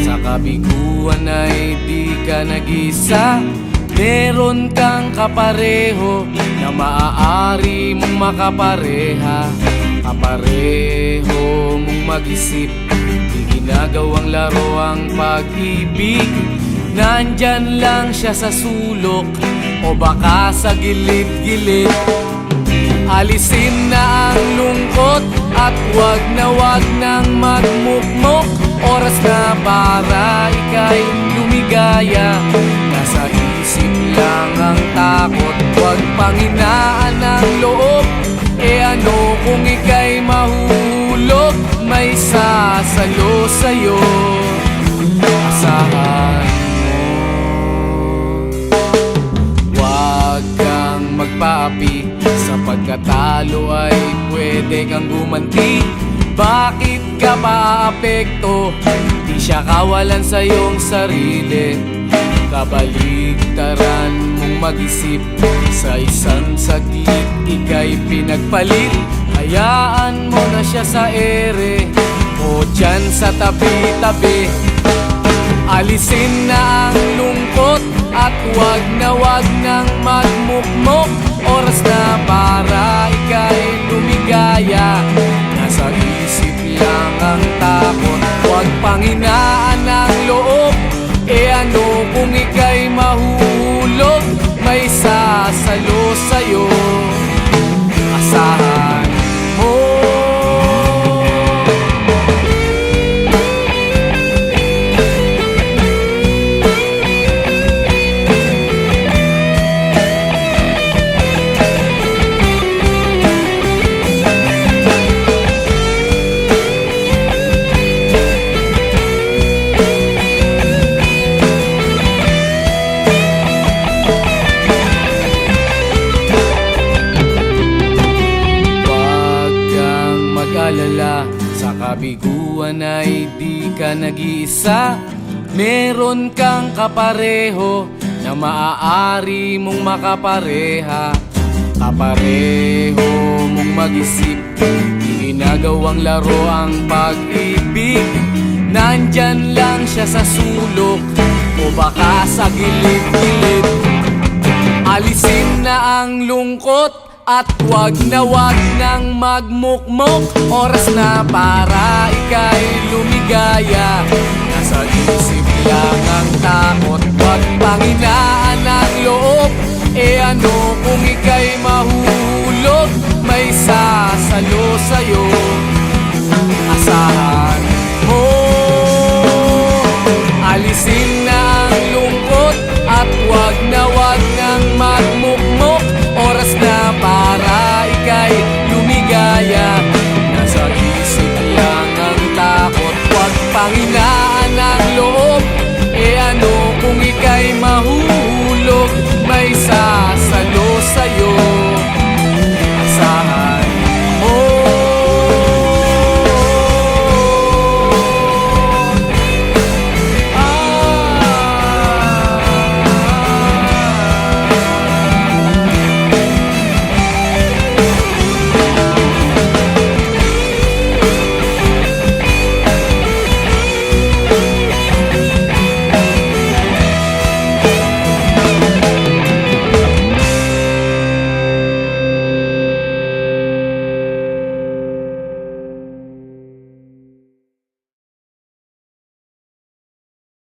Sa kabiguan ay di ka nag-isa. Meron kang kapareho na maaari mong makapareha. Kapareho mong mag-isip, di ginagawang laro ang pag-ibig. Nandyan lang siya sa sulok o baka sa gilid-gilid. Alisin na ang lungkot at wag nang magmukmok. Oras na para ika'y lumigaya. Nasa isip lang ang takot, wag panghinaan ang loob. E ano kung ika'y mahuhulog? May sasalo sa'yo, asahan mo. Wag kang magpaapi, sa pagkatalo ay pwede kang gumanti. Bakit ka maapekto? Di siya kawalan sa iyong sarili. Kabaligtaran mong mag-isip, sa isang saglit ika'y pinagpalit. Hayaan mo na siya sa ere o dyan sa tabi-tabi. Alisin na ang lungkot at wag nang magmukmok. Oras na para ika'y lumigaya. Nasa isip lang ang takot, huwag panghinaan ang loob. E ano kung ika'y mahuhulog? May sasalo sa'yo, asahan mo. Sa kabiguan ay di ka nag-iisa. Meron kang kapareho na maaari mong makapareha. Kapareho mong mag-isip, di ginagawang laro ang pag-ibig. Nandyan lang siya sa sulok o baka sa gilid-gilid. Alisin na ang lungkot at wag nang magmukmok. Oras na para ika'y lumigaya. Nasa isip lang ang takot, wag panghinaan ang loob. E ano kung ika'y mahuhulog? May sasalo sa'yo,